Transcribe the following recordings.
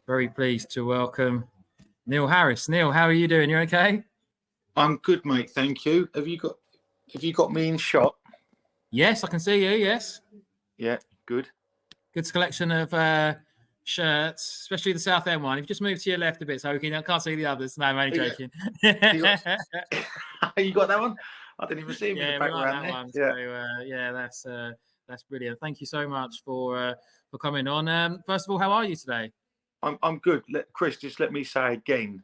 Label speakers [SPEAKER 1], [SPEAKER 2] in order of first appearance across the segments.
[SPEAKER 1] Very pleased to welcome Neil Harris. Neil, how are you doing? You okay?
[SPEAKER 2] I'm good, mate. Thank you. Have you got me in shot?
[SPEAKER 1] Yes, I can see you. Yes.
[SPEAKER 2] Yeah, good.
[SPEAKER 1] Good selection of shirts, especially the Southend one. If you just move to your left a bit, so I can't see the others. No, I'm only joking.
[SPEAKER 2] You got that one? I didn't even see him in the background
[SPEAKER 1] we like that one. So, that's brilliant. Thank you so much for coming on. First of all, how are you today?
[SPEAKER 2] I'm good. Chris, just let me say again,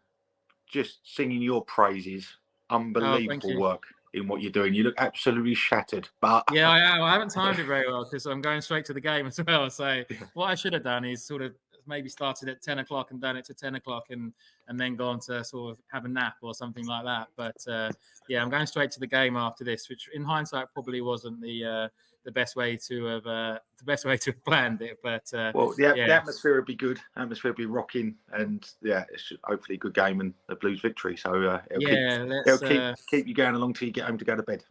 [SPEAKER 2] just singing your praises. Unbelievable work in what you're doing. You look absolutely shattered. But
[SPEAKER 1] yeah, I am. I haven't timed it very well because I'm going straight to the game as well. So what I should have done is sort of maybe started at 10 o'clock and done it to 10 o'clock and then gone to sort of have a nap or something like that. But I'm going straight to the game after this, which in hindsight probably wasn't the best way to have planned it. But
[SPEAKER 2] the atmosphere would be good. Atmosphere would be rocking, and it's hopefully a good game and a Blues victory. So it'll keep you going along till you get home to go to bed.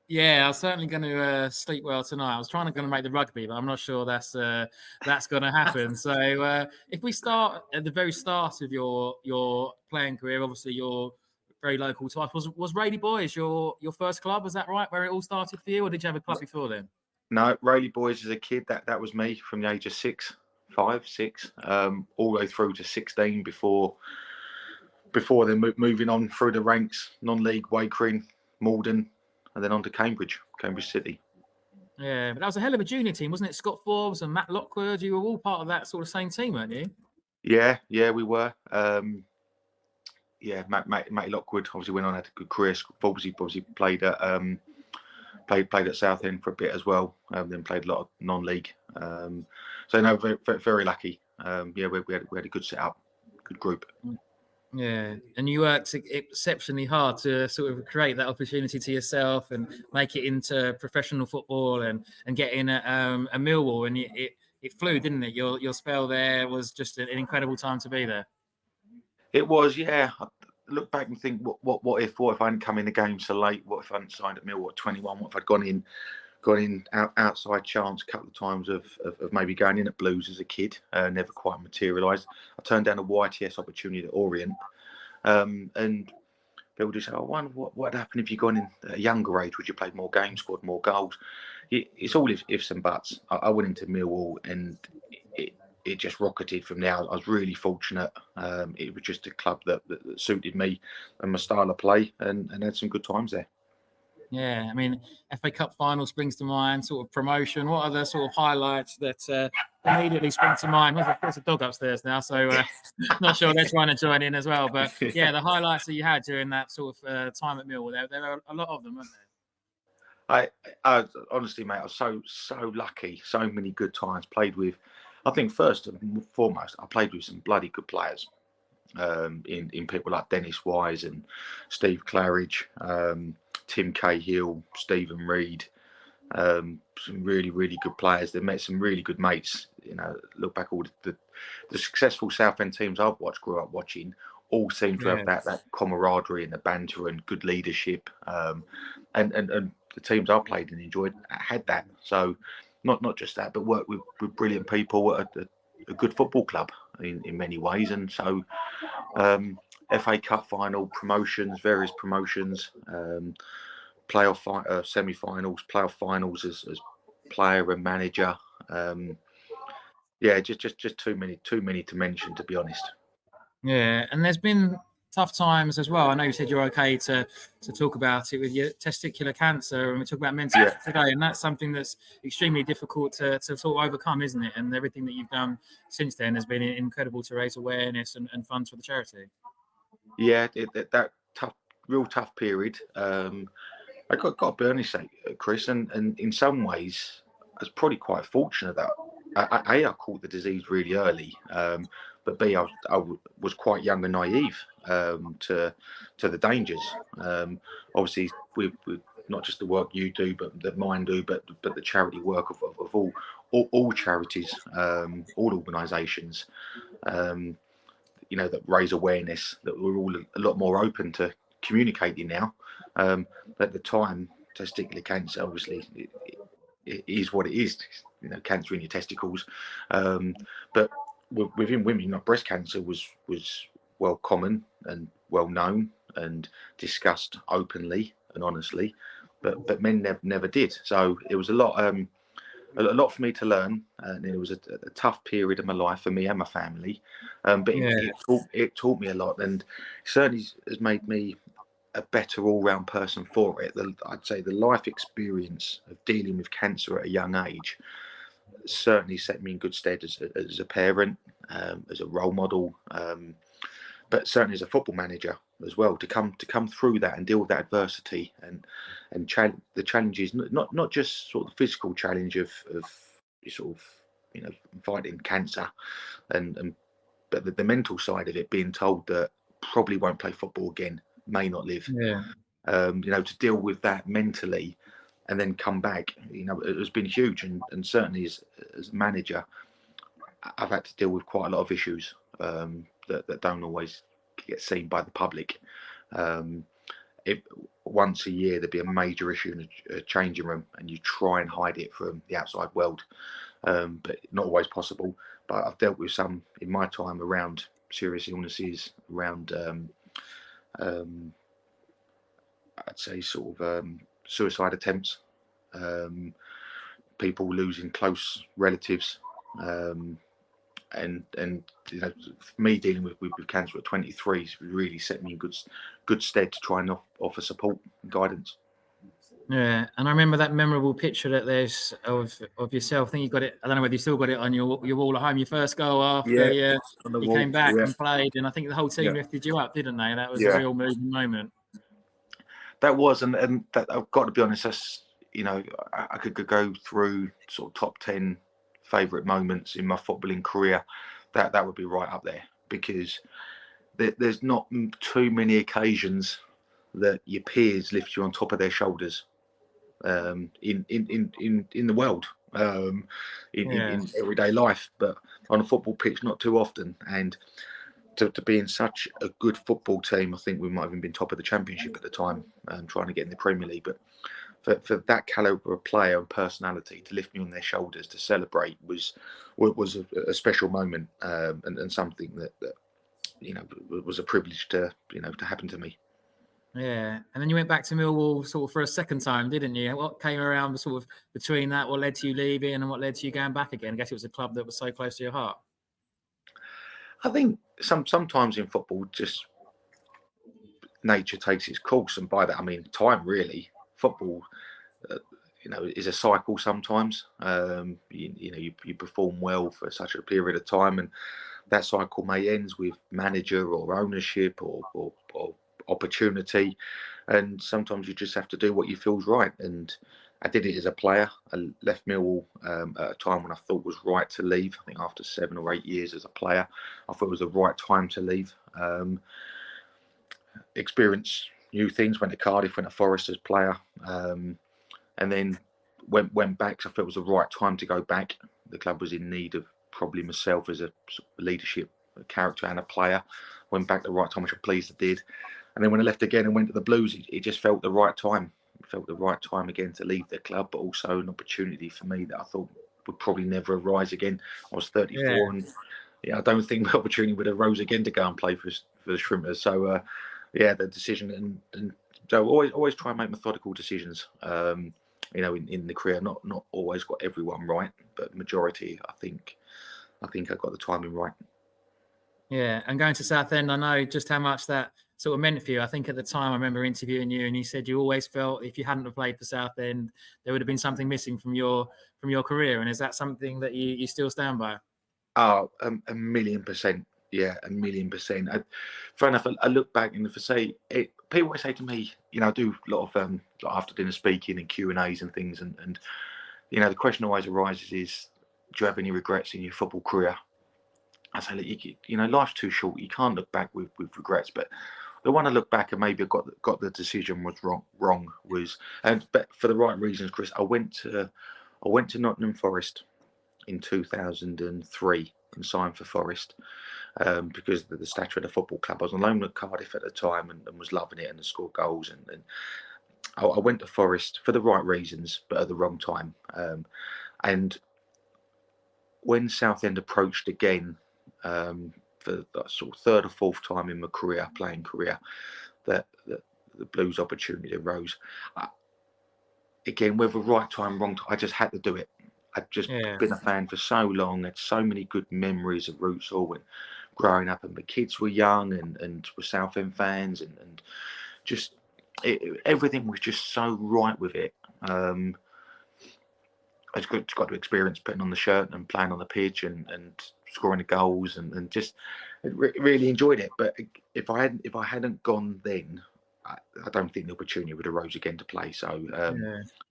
[SPEAKER 1] Yeah, I was certainly going to sleep well tonight. I was going to make the rugby, but I'm not sure that's going to happen. So if we start at the very start of your playing career, obviously you're very local to us. Was Rayleigh Boys your first club? Was that right, where it all started for you, or did you have a club before then?
[SPEAKER 2] No, Rayleigh Boys as a kid. That was me from the age of 6, all the way through to 16 before then moving on through the ranks, non-league, Wakering, Malden, and then on to Cambridge City.
[SPEAKER 1] Yeah, but that was a hell of a junior team, wasn't it? Scott Forbes and Matt Lockwood, you were all part of that sort of same team, weren't you?
[SPEAKER 2] Yeah, we were. Matt Lockwood obviously went on, had a good career. Forbes obviously played at Southend for a bit as well. Then played a lot of non-league. Very, very lucky. We had a good setup, good group.
[SPEAKER 1] Yeah, and you worked exceptionally hard to sort of create that opportunity to yourself and make it into professional football and get in at Millwall, and it flew, didn't it? Your spell there was just an incredible time to be there.
[SPEAKER 2] It was, yeah. I look back and think, what if I hadn't come in the game so late? What if I hadn't signed at Millwall at 21? What if I'd gone in outside chance a couple of times of maybe going in at Blues as a kid, never quite materialised. I turned down a YTS opportunity at Orient, and people just say, "I wonder what would happen if you gone in at a younger age? Would you play more games, scored more goals?" It's all ifs and buts. I went into Millwall and it just rocketed from there. I was really fortunate. It was just a club that suited me and my style of play, and had some good times there.
[SPEAKER 1] Yeah, I mean, FA Cup final springs to mind, sort of promotion. What are the sort of highlights that immediately spring to mind? There's a dog upstairs now, so not sure they're trying to join in as well. But yeah, the highlights that you had during that sort of time at Millwall, there are a lot of them, weren't there?
[SPEAKER 2] I honestly, mate, I was so lucky. So many good times played with. I think first and foremost, I played with some bloody good players. In people like Dennis Wise and Steve Claridge, Tim Cahill, Stephen Reid, some really, really good players. They met some really good mates. Look back, all the successful Southend teams I've grew up watching, all seem to have that camaraderie and the banter and good leadership. And the teams I played and enjoyed had that. So not just that, but worked with brilliant people at a good football club in many ways. And so FA Cup final, various promotions, playoff semi-finals, playoff finals as player and manager. Just too many to mention, to be honest.
[SPEAKER 1] Yeah, and there's been tough times as well. I know you said you're okay to talk about it with your testicular cancer, and we talk about mental health today, and that's something that's extremely difficult to sort of overcome, isn't it? And everything that you've done since then has been incredible to raise awareness and funds for the charity.
[SPEAKER 2] Yeah, that real tough period. I got to be honest, Chris, and in some ways, I was probably quite fortunate that I caught the disease really early, but B, I was quite young and naive to the dangers. Obviously, with not just the work you do, but that mine do, but the charity work of all charities, all organisations, that raise awareness, that we're all a lot more open to communicating now. At the time, testicular cancer, obviously, it is what it is. Cancer in your testicles. But within women, breast cancer was well common and well known and discussed openly and honestly, but men never did. So it was a lot for me to learn, and it was a tough period of my life for me and my family. But it taught me a lot, and certainly has made me a better all-round person for it. I'd say the life experience of dealing with cancer at a young age certainly set me in good stead as a parent, as a role model, but certainly as a football manager as well, to come through that and deal with that adversity and the challenges, not just sort of the physical challenge of sort of fighting cancer, but the mental side of it, being told that probably won't play football again, may not live. To deal with that mentally and then come back, it has been huge, and certainly as a manager, I've had to deal with quite a lot of issues that don't always get seen by the public. Once a year there'd be a major issue in a changing room, and you try and hide it from the outside world, but not always possible. But I've dealt with some in my time around serious illnesses, around I'd say sort of suicide attempts, people losing close relatives, and me dealing with cancer at 23 really set me in good stead to try and offer support and guidance.
[SPEAKER 1] Yeah, and I remember that memorable picture that there's of yourself. I think you got it. I don't know whether you still got it on your wall at home. Your first goal after you came back and played, and I think the whole team lifted you up, didn't they? That was a real moving moment.
[SPEAKER 2] That was, and that, I've got to be honest. That's, I could go through sort of top 10 favourite moments in my footballing career. That would be right up there, because there's not too many occasions that your peers lift you on top of their shoulders in the world, in everyday life, but on a football pitch not too often. And to be in such a good football team, I think we might have even been top of the Championship at the time, trying to get in the Premier League. But for that calibre of player and personality to lift me on their shoulders to celebrate was a special moment, and something that was a privilege to happen to me.
[SPEAKER 1] Yeah, and then you went back to Millwall sort of for a second time, didn't you? What came around sort of between that? What led to you leaving, and what led to you going back again? I guess it was a club that was so close to your heart.
[SPEAKER 2] I think sometimes in football, just nature takes its course, and by that I mean time. Really, football, is a cycle. Sometimes, you perform well for such a period of time, and that cycle may end with manager or ownership or opportunity, and sometimes you just have to do what you feel's right. And I did it as a player. I left Millwall at a time when I thought was right to leave. I think after 7 or 8 years as a player, I thought it was the right time to leave. Experience new things. Went to Cardiff, went to Forest as player, and then went back. So I felt it was the right time to go back. The club was in need of probably myself as a sort of leadership character and a player. Went back the right time, which I'm pleased I did. And then when I left again and went to the Blues, it just felt the right time. It felt the right time again to leave the club, but also an opportunity for me that I thought would probably never arise again. I was 34, and I don't think the opportunity would arose again to go and play for the Shrimpers. So, the decision, and so always try and make methodical decisions. In the career, not always got everyone right, but majority, I think I got the timing right.
[SPEAKER 1] Yeah, and going to Southend, I know just how much that sort of meant for you. I think at the time I remember interviewing you, and you said you always felt if you hadn't have played for Southend, there would have been something missing from your career. And is that something that you still stand by?
[SPEAKER 2] Oh, 1,000,000%. Yeah, 1,000,000%. Fair enough. I look back, and if I say it, people always say to me, I do a lot of after dinner speaking and Q&As and things, and the question always arises is, do you have any regrets in your football career? I say, look, life's too short. You can't look back with regrets. But the one I look back and maybe got the decision was wrong was, but for the right reasons, Chris. I went to Nottingham Forest in 2003 and signed for Forest because of the stature of the football club. I was on loan at Cardiff at the time and was loving it and scored goals. And I went to Forest for the right reasons, but at the wrong time. And when Southend approached again, for the sort of third or fourth time in my playing career, that the Blues opportunity arose. Again, whether right time, wrong time, I just had to do it. I'd just been a fan for so long, had so many good memories of Rootsall when growing up, and the kids were young and were Southend fans, and just everything was just so right with it. I just got to experience putting on the shirt and playing on the pitch and scoring the goals and just really enjoyed it. But if I hadn't gone then, I don't think the opportunity would arose again to play. So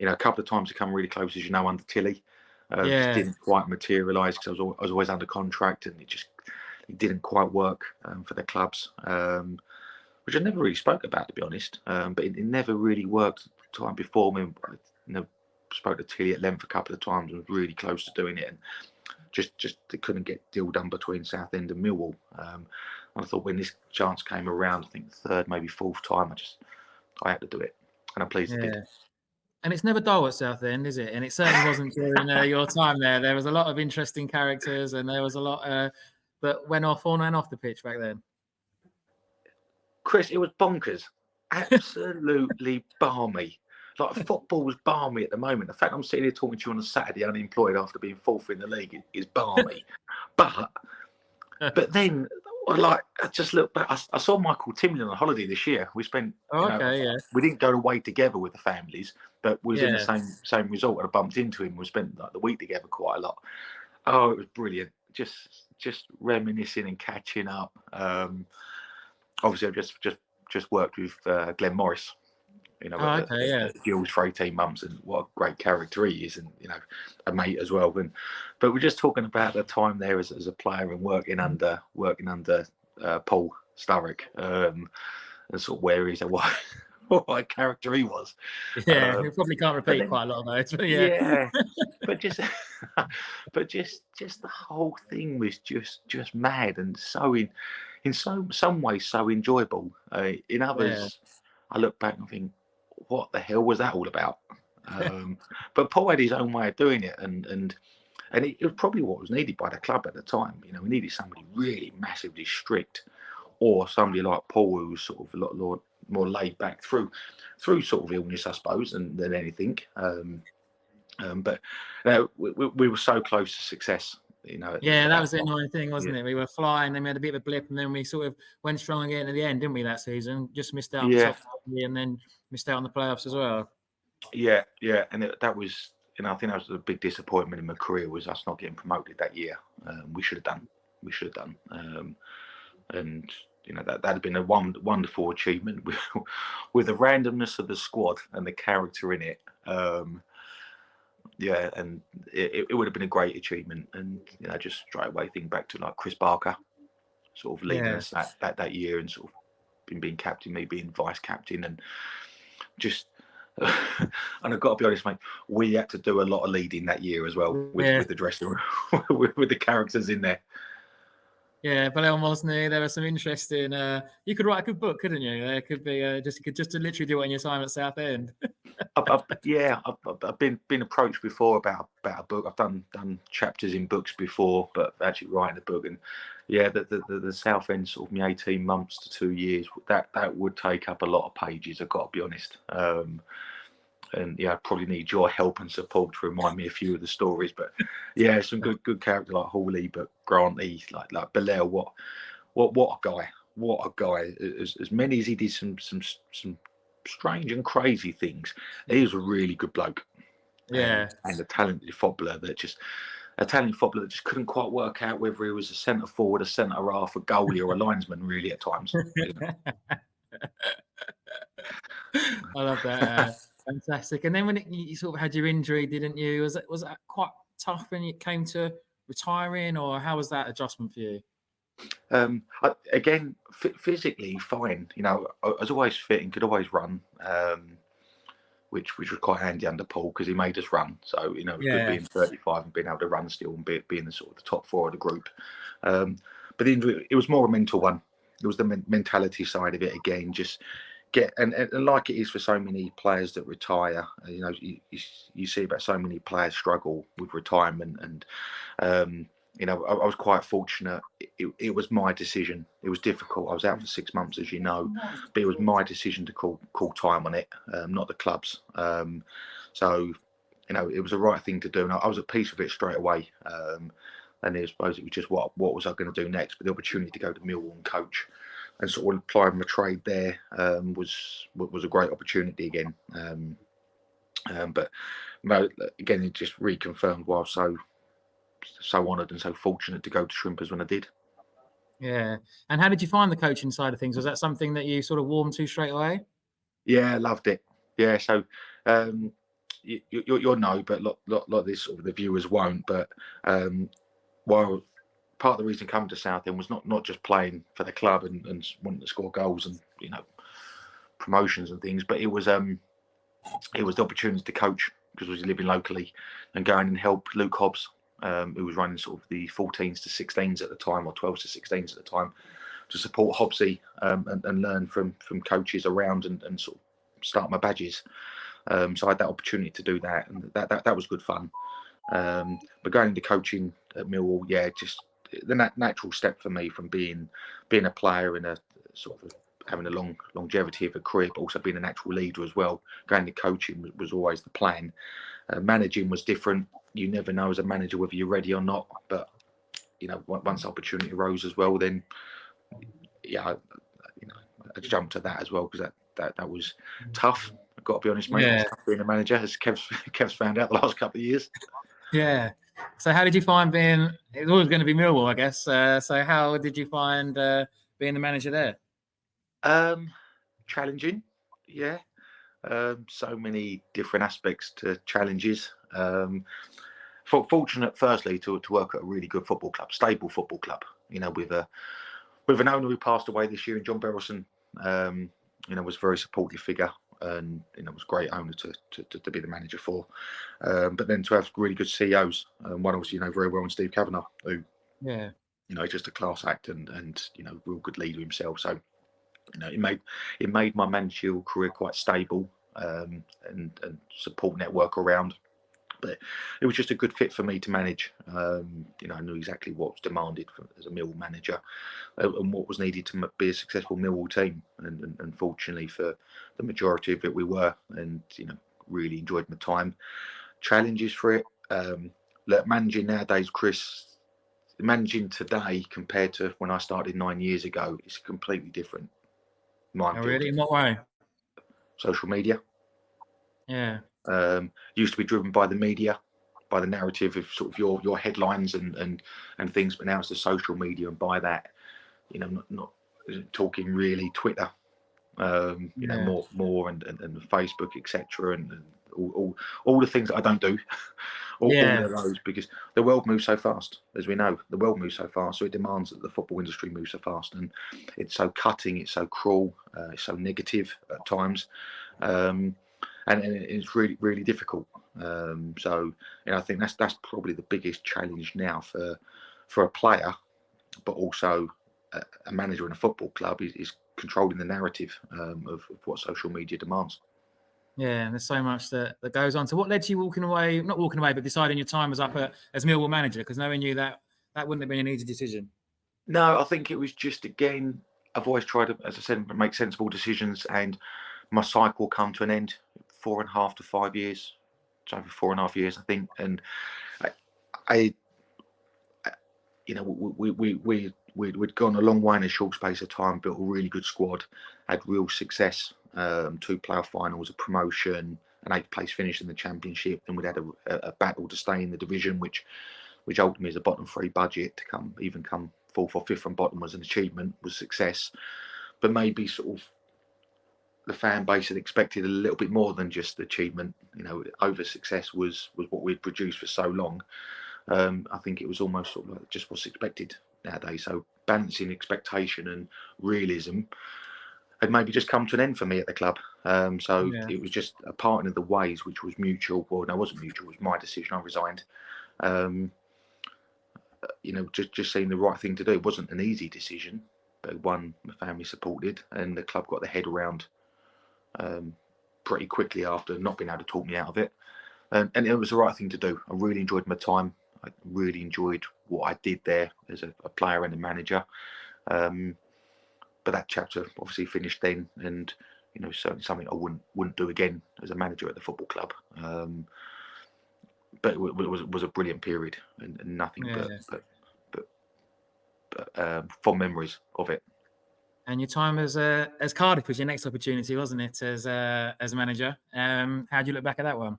[SPEAKER 2] a couple of times to come really close, as you know, under Tilly. Just didn't quite materialise because I was always under contract, and it didn't quite work for the clubs, which I never really spoke about, to be honest. But it never really worked the time before. I spoke to Tilly at length a couple of times and was really close to doing it, and just they couldn't get deal done between Southend and Millwall. And I thought when this chance came around, I think third, maybe fourth time, I had to do it, and I'm pleased I did.
[SPEAKER 1] And it's never dull at Southend, is it? And it certainly wasn't during your time there. There was a lot of interesting characters, and there was a lot that went off on and off the pitch back then.
[SPEAKER 2] Chris, it was bonkers. Absolutely balmy. Like, football was balmy at the moment. The fact I'm sitting here talking to you on a Saturday unemployed after being fourth in the league is balmy. But then, I just look back. I saw Michael Timlin on holiday this year. We spent, we didn't go away together with the families, but we was in the same resort, and I bumped into him. We spent the week together quite a lot. Oh, it was brilliant. Just reminiscing and catching up. Obviously, I've just worked with Glenn Morris. Gills for 18 months, and what a great character he is, and a mate as well. But we're just talking about the time there as a player and working under Paul Sturrock, and sort of where he's what a character he was.
[SPEAKER 1] Yeah, you probably can't repeat quite a lot of those. But
[SPEAKER 2] but just the whole thing was just mad, and so in some ways so enjoyable. In others, I look back and think, what the hell was that all about? But Paul had his own way of doing it, and it was probably what was needed by the club at the time. We needed somebody really massively strict, or somebody like Paul who was sort of a lot more laid back through sort of illness, I suppose, than anything. But we were so close to success.
[SPEAKER 1] That was the annoying thing, wasn't it? We were flying, then we had a bit of a blip, and then we sort of went strong again at the end, didn't we, that season? Just missed out on the top 40, and then missed out on the playoffs as well.
[SPEAKER 2] Yeah, and that was, I think that was a big disappointment in my career, was us not getting promoted that year. We should have done. And that had been a wonderful achievement with the randomness of the squad and the character in it. And it would have been a great achievement. And just straight away think back to like Chris Barker, sort of leading us that year, and sort of being captain, me being vice captain, and just. And I've got to be honest, mate, we had to do a lot of leading that year as well with the dressing room, with the characters in there.
[SPEAKER 1] Yeah, but wasn't there? There was some interesting. You could write a good book, couldn't you? There could be just to literally do it in your time at Southend.
[SPEAKER 2] I've been approached before about a book. I've done chapters in books before, but actually writing a book, and the Southend sort of 18 months to 2 years, that would take up a lot of pages. I've got to be honest. And I probably need your help and support to remind me a few of the stories. But some good characters like Hawley, but Granty, like Bellel. What a guy! As many as he did some strange and crazy things, he was a really good bloke. And a talented footballer that just couldn't quite work out whether he was a centre forward, a centre half, a goalie, or a linesman. Really, at times.
[SPEAKER 1] I love that. Fantastic. And then when you sort of had your injury, didn't you? Was that quite tough when it came to retiring, or how was that adjustment for you?
[SPEAKER 2] Again, physically fine. I was always fit and could always run, which was quite handy under Paul because he made us run. So it was good being 35 and being able to run still and being the sort of the top four of the group. But the injury, it was more a mental one. It was the mentality side of it again. Just and like it is for so many players that retire, you see about so many players struggle with retirement, and you know, I was quite fortunate. It was my decision. It was difficult. I was out for 6 months, as you know, but it was my decision to call time on it, not the club's. So, you know, it was the right thing to do, and I was at peace with it straight away. And I suppose it was just what was I going to do next? But the opportunity to go to Millwall and coach, and sort of apply my trade there was a great opportunity again. But no, again, it just reconfirmed why I was so honoured and so fortunate to go to Shrimpers when I did.
[SPEAKER 1] Yeah. And how did you find the coaching side of things? Was that something that you sort of warmed to straight away?
[SPEAKER 2] Yeah, loved it. Yeah, so you'll know, but lot this sort of the viewers won't. But while part of the reason coming to Southend was not just playing for the club and wanting to score goals and, you know, promotions and things, but it was the opportunity to coach, because I was living locally, and going and help Luke Hobbs, who was running sort of the 14s to 16s at the time, or 12s to 16s at the time, to support Hobbsy and learn from coaches around and sort of start my badges. So I had that opportunity to do that, and that was good fun. But going into coaching at Millwall, yeah, just the natural step for me from being a player and a sort of having a longevity of a career, but also being an actual leader as well. Going to coaching was always the plan. Managing was different. You never know as a manager whether you're ready or not. But, you know, once opportunity arose as well, then yeah, I jumped at that as well, because that was tough. I've got to be honest, mate.
[SPEAKER 1] Yeah.
[SPEAKER 2] It's tough being a manager, as Kev's found out the last couple of years.
[SPEAKER 1] Yeah. So how did you find being? It's always going to be Millwall, I guess. So how did you find being the manager there?
[SPEAKER 2] Challenging, yeah. So many different aspects to challenges. Fortunate, firstly, to work at a really good football club, stable football club. You know, with an owner who passed away this year, and John Berylson, you know, was a very supportive figure, and, you know, was a great owner to be the manager for. But then to have really good CEOs, one obviously you know very well, and Steve Kavanagh, who,
[SPEAKER 1] Yeah.
[SPEAKER 2] you know, just a class act and you know, real good leader himself. So, you know, it made my managerial career quite stable, and support network around. But it was just a good fit for me to manage. You know, I knew exactly what was demanded as a Millwall manager, and what was needed to be a successful Millwall team. And fortunately for the majority of it, we were. And, you know, really enjoyed my time. Challenges for it. Look, managing nowadays, Chris, managing today compared to when I started 9 years ago, it's completely different.
[SPEAKER 1] Oh, really? In what way?
[SPEAKER 2] Social media.
[SPEAKER 1] Yeah.
[SPEAKER 2] Used to be driven by the media, by the narrative of sort of your headlines and things, but now it's the social media, and by that, you know, not talking really Twitter, you know, more and Facebook, etc., and all the things that I don't do, all of those, because the world moves so fast, as we know. The world moves so fast, so it demands that the football industry moves so fast, and it's so cutting, it's so cruel, it's so negative at times. And it's really, really difficult. So, you know, I think that's probably the biggest challenge now for a player, but also a manager in a football club, is controlling the narrative of what social media demands.
[SPEAKER 1] Yeah, and there's so much that goes on. So what led to you not walking away, but deciding your time was up as Millwall manager? Because knowing you, that wouldn't have been an easy decision.
[SPEAKER 2] No, I think it was just, again, I've always tried to, as I said, make sensible decisions, and my cycle come to an end 4.5 to 5 years. It's over 4.5 years, I think. And I you know, we'd gone a long way in a short space of time, built a really good squad, had real success, 2 playoff finals, a promotion, an 8th place finish in the championship. Then we'd had a battle to stay in the division, which ultimately is a bottom 3 budget. To come 4th or 5th from bottom was an achievement, was success. But maybe sort of the fan base had expected a little bit more than just achievement. You know, over success was what we'd produced for so long. I think it was almost sort of like just what's expected nowadays. So balancing expectation and realism had maybe just come to an end for me at the club. It was just a parting of the ways, which was mutual. Well, no, it wasn't mutual. It was my decision. I resigned. You know, just seeing the right thing to do. It wasn't an easy decision, but one my family supported, and the club got their head around pretty quickly after not being able to talk me out of it. And it was the right thing to do. I really enjoyed my time. I really enjoyed what I did there as a player and a manager. But that chapter obviously finished then, and certainly something I wouldn't do again as a manager at the football club. But it was a brilliant period, and nothing but fond memories of it.
[SPEAKER 1] And your time as Cardiff was your next opportunity, wasn't it, as manager? How do you look back at that one?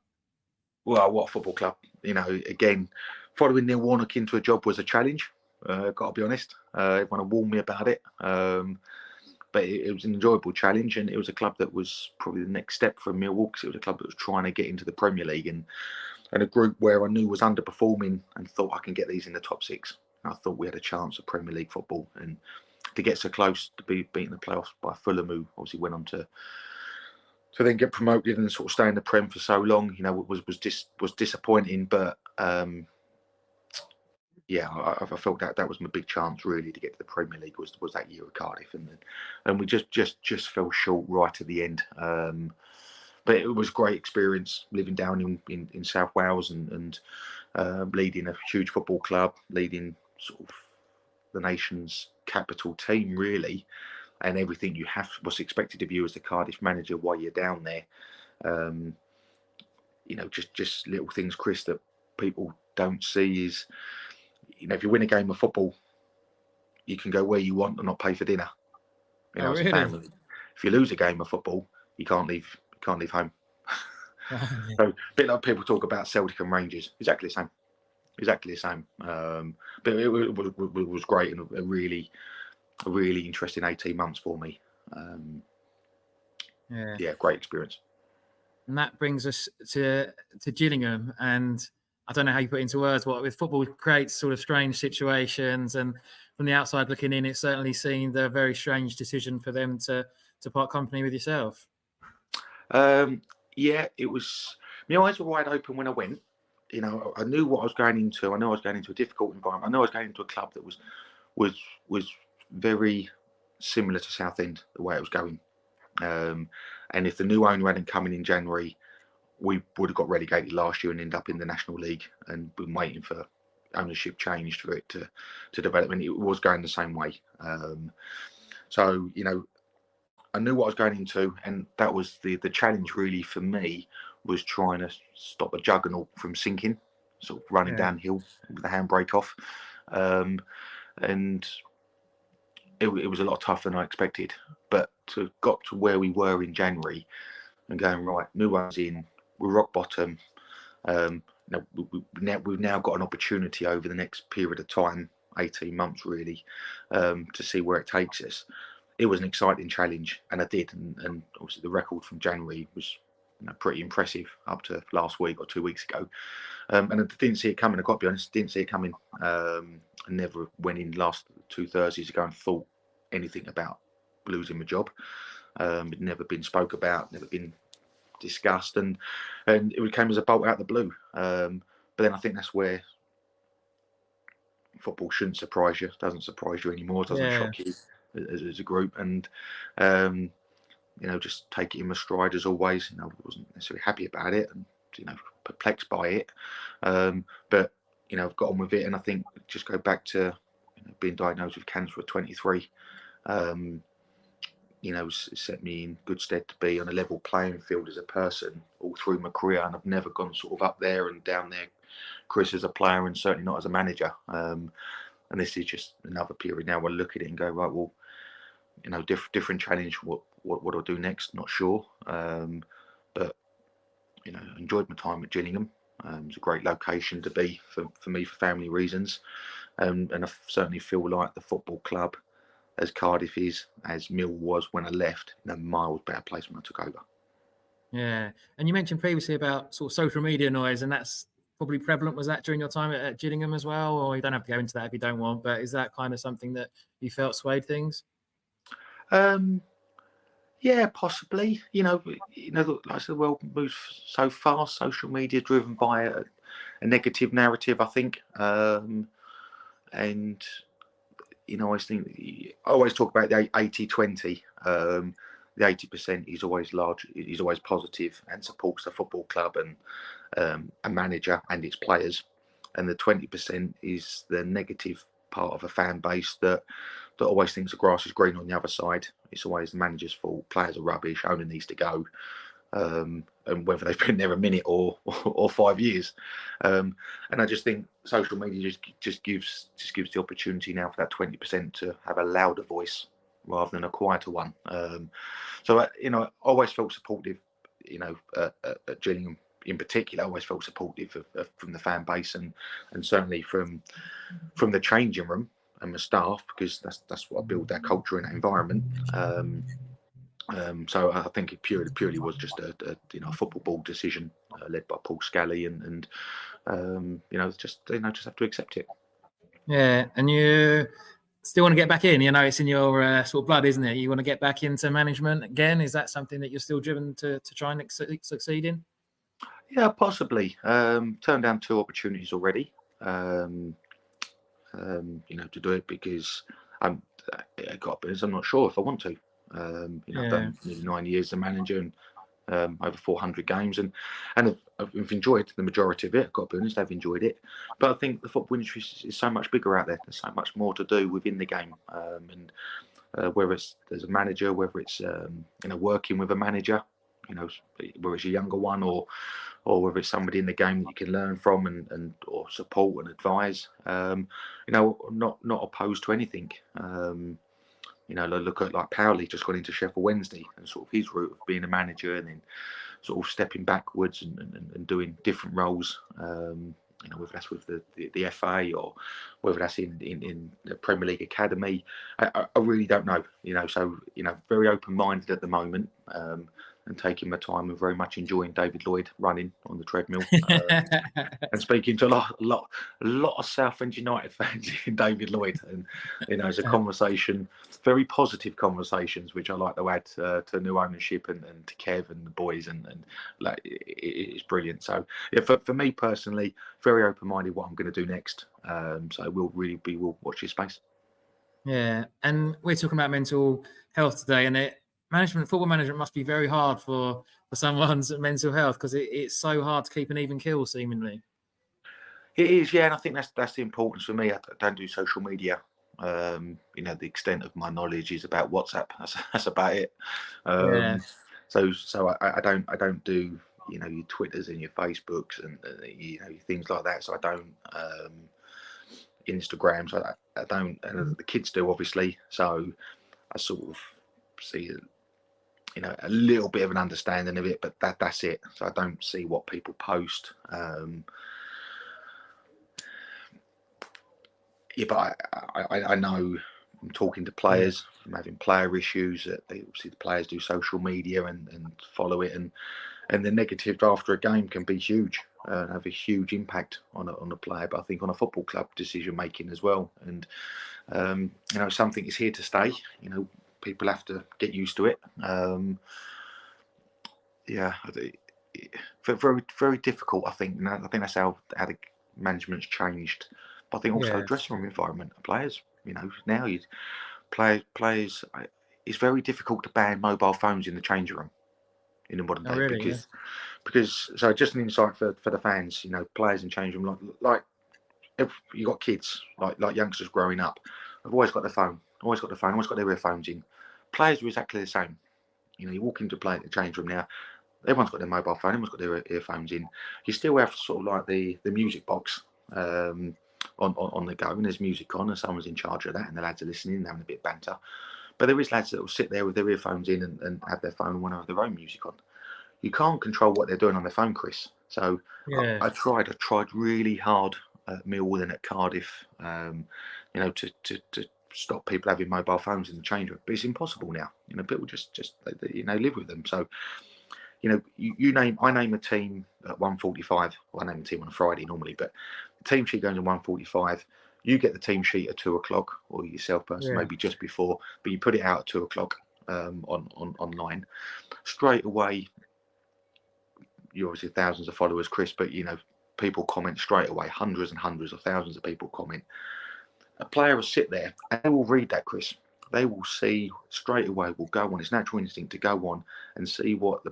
[SPEAKER 2] Well, what a football club! Again, following Neil Warnock into a job was a challenge. Got to be honest. Everyone warned me about it, but it was an enjoyable challenge, and it was a club that was probably the next step for Millwall, because it was a club that was trying to get into the Premier League, and a group where I knew was underperforming, and thought I can get these in the top 6. And I thought we had a chance at Premier League football, and to get so close to be beating the playoffs by Fulham, who obviously went on to then get promoted and sort of stay in the Prem for so long, was disappointing. But yeah, I felt that was my big chance really to get to the Premier League was that year at Cardiff, and we just fell short right at the end. But it was a great experience living down in South Wales and leading a huge football club, leading sort of the nation's capital team really, and everything was expected of you as the Cardiff manager while you're down there. Just little things, Chris, that people don't see is, if you win a game of football, you can go where you want and not pay for dinner. As a family. If you lose a game of football, you can't leave home. So a bit like people talk about Celtic and Rangers, exactly the same. But it was great, and a really interesting 18 months for me. Great experience.
[SPEAKER 1] And that brings us to Gillingham, and I don't know how you put into words what with football creates sort of strange situations, and from the outside looking in, it certainly seemed a very strange decision for them to part company with yourself.
[SPEAKER 2] It was. My eyes were wide open when I went. I knew what I was going into. I knew I was going into a difficult environment. I knew I was going into a club that was very similar to Southend, the way it was going. And if the new owner hadn't come in January, we would have got relegated last year and ended up in the National League, and been waiting for ownership change for it to develop. And it was going the same way. So I knew what I was going into, and that was the challenge really for me, was trying to stop a juggernaut from sinking, sort of running downhill with the handbrake off. And it was a lot tougher than I expected. But to got to where we were in January and going, right, new one's in, we're rock bottom. We've now got an opportunity over the next period of time, 18 months really, to see where it takes us. It was an exciting challenge, and I did. And obviously the record from January was pretty impressive up to last week or 2 weeks ago. And I didn't see it coming, I've got to be honest, didn't see it coming. I never went in last 2 Thursdays ago and thought anything about losing my job. It'd never been spoke about, never been discussed, and it came as a bolt out of the blue. But then I think that's where football shouldn't surprise you, doesn't surprise you anymore, doesn't shock you as a group, and just take it in my stride as always. I wasn't necessarily happy about it, and perplexed by it, but I've got on with it. And I think just go back to being diagnosed with cancer at 23. Set me in good stead to be on a level playing field as a person all through my career, and I've never gone sort of up there and down there, Chris, as a player, and certainly not as a manager. And this is just another period now where I look at it and go, right, well, different challenge. What I'll do next, not sure. But enjoyed my time at Gillingham. It was a great location to be for me for family reasons, and I certainly feel like the football club, as Cardiff is, as Mill was when I left, in a miles better place when I took over.
[SPEAKER 1] Yeah, and you mentioned previously about sort of social media noise, and that's probably prevalent. Was that during your time at Gillingham as well? Or you don't have to go into that if you don't want, but is that kind of something that you felt swayed things?
[SPEAKER 2] Yeah, possibly. Like I said, the world moves so fast. Social media driven by a negative narrative, I think. And I always talk about the 80-20. The 80% is always large, is always positive and supports the football club and a manager and its players. and the 20% is the negative part of a fan base that always thinks the grass is green on the other side. It's always the manager's fault. Players are rubbish. Owner needs to go. And whether they've been there a minute or 5 years, and I just think social media just gives the opportunity now for that 20% to have a louder voice rather than a quieter one. So I always felt supportive. At Gillingham in particular, I always felt supportive from the fan base and certainly from the changing room and the staff, because that's what I build, that culture and that environment. So I think it purely was just a football board decision led by Paul Scally, and just have to accept it.
[SPEAKER 1] Yeah, and you still want to get back in. It's in your sort of blood, isn't it? You want to get back into management again. Is that something that you're still driven to try and succeed in?
[SPEAKER 2] Yeah, possibly. Turned down 2 opportunities already. To do it because I'm not sure if I want to. I've done nearly 9 years as a manager and over 400 games, and I've enjoyed the majority of it. I've got to be honest, I've enjoyed it. But I think the football industry is so much bigger out there. There's so much more to do within the game, and whether it's as a manager, whether it's working with a manager, whether it's a younger one or whether it's somebody in the game that you can learn from and or support and advise. I'm not opposed to anything. Look at like Powley just got into Sheffield Wednesday and sort of his route of being a manager and then sort of stepping backwards and doing different roles. Whether that's with the FA or whether that's in the Premier League Academy, I really don't know. So very open-minded at the moment. And taking my time and very much enjoying David Lloyd running on the treadmill and speaking to a lot of Southend United fans in David Lloyd, and it's a conversation, very positive conversations, which I like to add to new ownership and to Kev and the boys, and like it's brilliant. So yeah, for me personally, very open-minded what I'm going to do next. So we'll watch this space.
[SPEAKER 1] Yeah, and we're talking about mental health today, and football management must be very hard for someone's mental health, because it's so hard to keep an even keel, seemingly.
[SPEAKER 2] It is, yeah, and I think that's the importance for me. I don't do social media. The extent of my knowledge is about WhatsApp. That's about it. So I don't do your Twitters and your Facebooks and things like that. So I don't Instagram. So I don't, and the kids do, obviously. So I sort of see a little bit of an understanding of it, but that's it. So I don't see what people post. But I know from talking to players, from having player issues, that obviously the players do social media and follow it, and the negative after a game can be huge, have a huge impact on a player. But I think on a football club decision making as well, and something is here to stay. People have to get used to it. Very, very difficult. I think that's how the management's changed. But I think also the dressing room environment of players. Now players. It's very difficult to ban mobile phones in the changing room in the modern day, because so just an insight for the fans. Players in changing room, like if you got kids like youngsters growing up, have always got their phone, always got their earphones in. Players are exactly the same. You walk into play at the change room now, everyone's got their mobile phone, everyone's got their earphones in. You still have sort of like the music box on the go, and there's music on, and someone's in charge of that, and the lads are listening and having a bit of banter. But there is lads that will sit there with their earphones in and have their phone and want to have their own music on. You can't control what they're doing on their phone, Chris. So I tried really hard at Millwall and at Cardiff, to stop people having mobile phones in the change room, but it's impossible now. People just live with them. So I name a team at 1:45. Well, I name a team on a Friday normally, but the team sheet goes at 1:45. You get the team sheet at 2:00, or yourself person maybe just before, but you put it out at 2:00 online. Straight away, you obviously have thousands of followers, Chris, but people comment straight away. Hundreds and hundreds of thousands of people comment. A player will sit there and they will read that, Chris. They will see straight away, will go on, his natural instinct to go on and see what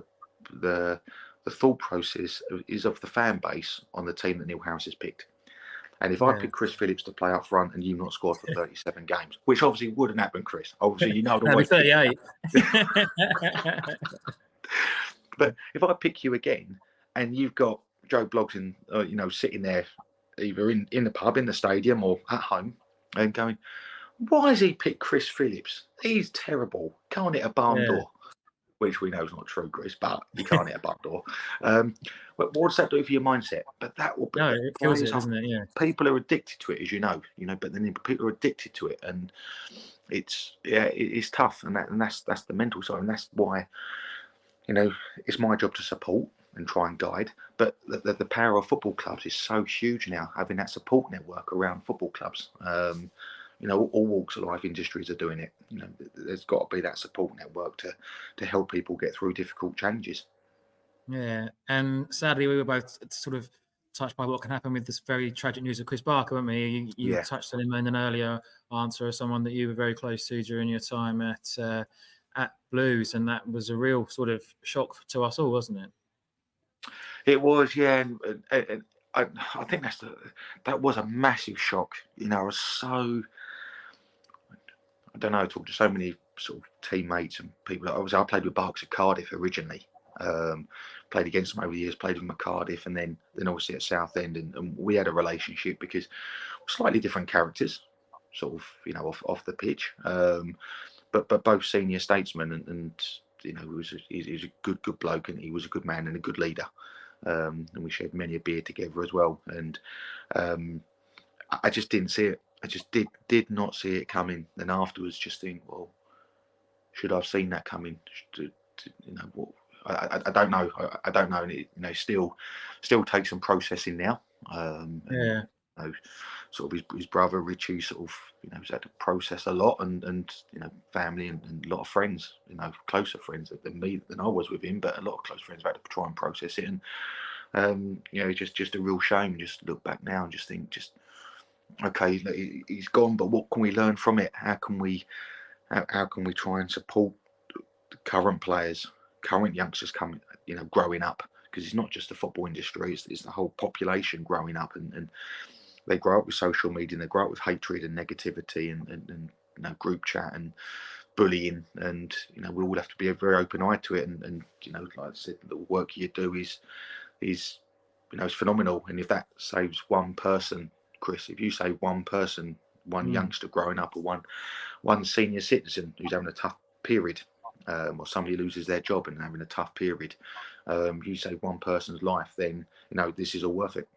[SPEAKER 2] the thought process is of the fan base on the team that Neil Harris has picked. And if I pick Chris Phillips to play up front and you not score for 37 games, which obviously wouldn't happen, Chris. Obviously, you know the way.
[SPEAKER 1] 38.
[SPEAKER 2] But if I pick you again and you've got Joe Bloggs sitting there either in the pub, in the stadium or at home and going, why has he picked Chris Phillips? He's terrible. Can't hit a barn door. Which we know is not true, Chris, but you can't hit a barn door. But what does that do for your mindset? But that will be.
[SPEAKER 1] No, it kills it, doesn't it? Yeah.
[SPEAKER 2] People are addicted to it, as you know. But then people are addicted to it, and it's tough, and that's the mental side, and that's why, it's my job to support and try and guide. But the power of football clubs is so huge now, having that support network around football clubs. All walks of life industries are doing it. There's got to be that support network to help people get through difficult changes.
[SPEAKER 1] Yeah, and sadly, we were both sort of touched by what can happen with this very tragic news of Chris Barker, weren't we? You touched on him in an earlier answer as someone that you were very close to during your time at Blues, and that was a real sort of shock to us all, wasn't it?
[SPEAKER 2] It was, yeah, and I think that was a massive shock. I was so. I don't know, I talked to so many sort of teammates and people. Obviously, I played with Barks at Cardiff originally. Played against him over the years, played with him at Cardiff, and then obviously at Southend. And we had a relationship because slightly different characters, sort of, off the pitch. But both senior statesmen, and he was a good bloke, and he was a good man and a good leader. And we shared many a beer together as well. And I just didn't see it. I just did not see it coming. Then afterwards, just think, well, should I have seen that coming? I don't know. I don't know. And it, still takes some processing now. Sort of his brother Richie sort of has had to process a lot, and family and a lot of friends, closer friends than me than I was with him, but a lot of close friends have had to try and process it. And just a real shame. Just look back now and just think, okay, he's gone, but what can we learn from it? How can we try and support the current players, current youngsters coming, growing up? Because it's not just the football industry; it's the whole population growing up, and they grow up with social media, and they grow up with hatred and negativity, and group chat and bullying, and we all have to be a very open eye to it. And like I said, the work you do is it's phenomenal. And if that saves one person, Chris, if you save one person, one youngster growing up, or one senior citizen who's having a tough period, or somebody loses their job and having a tough period, you save one person's life, then this is all worth it.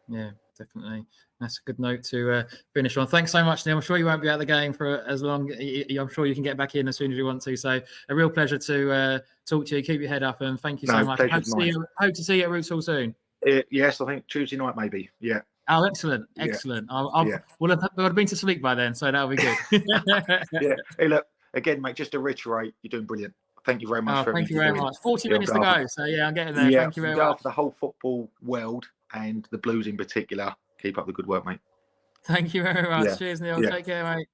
[SPEAKER 1] Yeah, definitely. That's a good note to finish on. Thanks so much, Neil. I'm sure you won't be out of the game for as long. I'm sure you can get back in as soon as you want to. So a real pleasure to talk to you. Keep your head up, and thank you so much. Hope to see you at Roots Hall soon.
[SPEAKER 2] Yes, I think Tuesday night maybe. Yeah.
[SPEAKER 1] Oh, excellent. We'll have been to sleep by then, so that'll be good.
[SPEAKER 2] Yeah. Hey, look, again, mate, just to reiterate, you're doing brilliant. Thank you very much.
[SPEAKER 1] Thank you very much. 40 minutes to go, so I'm getting there.
[SPEAKER 2] Yeah,
[SPEAKER 1] thank you very much.
[SPEAKER 2] For the whole football world and the Blues in particular, keep up the good work, mate.
[SPEAKER 1] Thank you very much. Cheers, Neil. Take care, mate.